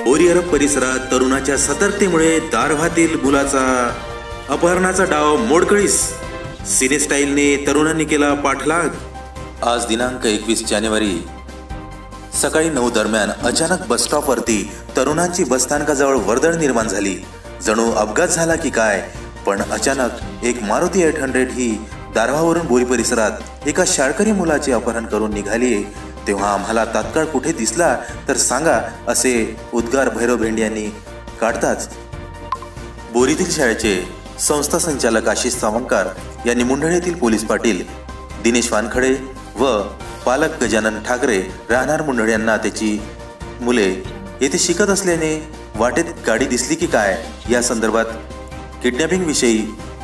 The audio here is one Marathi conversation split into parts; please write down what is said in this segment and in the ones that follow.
बोरीअरब परिसरात तरुणाच्या सतर्कतेमुळे दारव्हातील मुलाचा अपहरणाचा डाव मोडकळीस। सिने स्टाईलने तरुणांनी केला पाठलाग। आज दिनांक 21 जानेवारी सकाळी 9 दरम्यान अचानक बस स्टॉपवरती तरुणांची बसस्थानकाजवळ वर्दळ निर्माण झाली। जणू अपघात झाला की काय, पण अचानक एक मारुती 800 ही दारव्हावरून बोरी परिसरात एका शाळकरी मुलाचे अपहरण करून निघाली। तेव्हा आम्हाला तात्काळ कुठे दिसला तर सांगा, असे उद्गार भैरव भेंडे यांनी काढताच बोरीतील शाळेचे संस्था संचालक आशिष सावंकार यांनी मुंढळ येथील पोलीस पाटील दिनेश वानखडे व पालक गजानन ठाकरे राहणार मुंढळ यांना त्याची मुले येथे शिकत असल्याने वाटेत गाडी दिसली की काय या संदर्भात किडनॅपिंग विषयी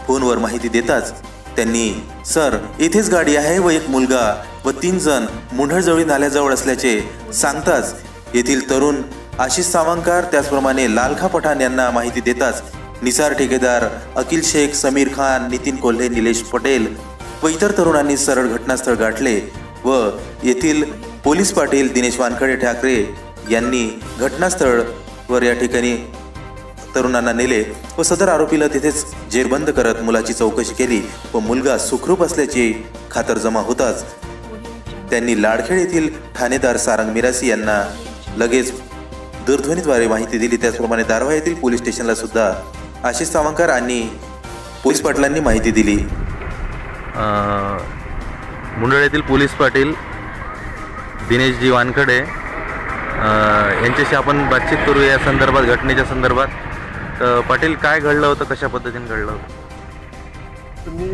फोनवर माहिती देताच त्यांनी सर इथेच गाडी आहे व एक मुलगा व 3 जण मुंढळजवळी नाल्याजवळ असल्याचे सांगताच येथील तरुण आशिष सावंकार त्याचप्रमाणे लालखा पठाण यांना माहिती देताच निसार ठेकेदार अकिल शेख, समीर खान, नितीन कोल्हे, निलेश पटेल व इतर तरुणांनी सरळ घटनास्थळ गाठले व येथील पोलीस पाटील दिनेश वानखडे ठाकरे यांनी घटनास्थळवर या ठिकाणी तरुणांना नेले व सदर आरोपीला तिथेच जेरबंद करत मुलाची चौकशी केली व मुलगा सुखरूप असल्याची खातरजमा होताच त्यांनी लाडखेड येथील ठाणेदार सारंग मिरासी यांना लगेच दूरध्वनीद्वारे माहिती दिली। त्याचप्रमाणे दारव्हा येथील पोलीस स्टेशनला सुद्धा आशिष सावंकर आणि पोलीस पाटलांनी माहिती दिली। मुंढळ येथील पोलीस पाटील दिनेशजी वानखडे यांच्याशी आपण बातचीत करू या संदर्भात, घटनेच्या संदर्भात। तर पाटील, काय घडलं होतं, कशा पद्धतीने घडलं होतं? तुम्ही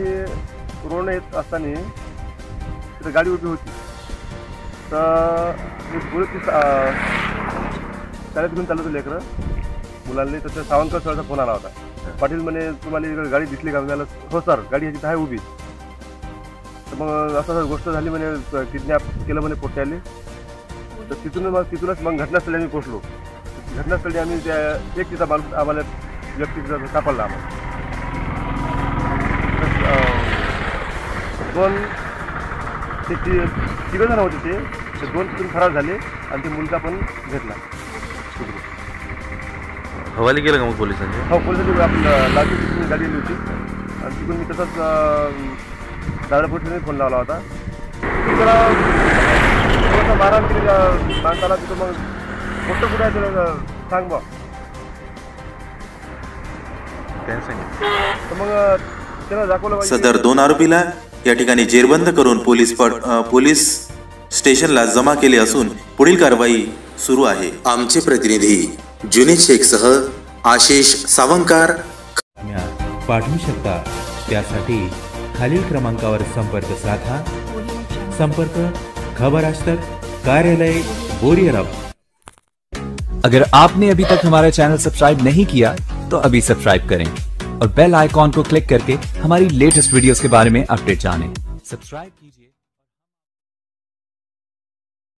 रोड येत असताना तिथे गाडी उभी होती, तर मी बोलत शाळेत घेऊन चाललो होतो लेकरं मुलांनी, तर सावंतकर सरचा फोन आला होता। पाटील म्हणे तुम्हाला इकडे गाडी दिसली का? मला हो सर, गाडी ह्याची आहे उभी। तर मग असं गोष्ट झाली म्हणे, किडनॅप केलं म्हणे पोट्याने। तर तिथूनच मग घटनास्थळी आम्ही पोचलो। घटनास्थळी आम्ही त्या एक तिचा माणूस आम्हाला व्यक्ती सापडला आम्हाला। दोन ते 3 जण होते, ते 2 तिथून फरार झाले आणि ते मुलगा पण घेतला। हवाली केलं का मग पोलिसांनी? हो, पोलिसांनी आपलं लाठी तिथून गाडी आली होती आणि तिथून मी तसंच दादा पोलिसांनी फोन लावला होता। त्याला थोडंसं मारहाण केली माणसाला। तिथं मग मोठं कुठं आहे त्याला सांग बा, तर मग त्याला दाखवलं। सदर 2 आरोपीला या ठिकाणी जेरबंद करून पोलीस स्टेशनला जमा केले असून पुढील कारवाई सुरू आहे। आमचे प्रतिनिधी जुनेद शेख सह आशिष सावंकार पाठवू शकता, त्यासाठी खालील क्रमांकावर संपर्क साधा। संपर्क खबर आज तक, कार्यालय बोरीअरब। अगर आपने अभी तक हमारा चैनल सब्सक्राइब नहीं किया तो अभी सब्सक्राइब करें और बेल आइकॉन को क्लिक करके हमारी लेटेस्ट वीडियोस के बारे में अपडेट जानें। सब्सक्राइब कीजिए।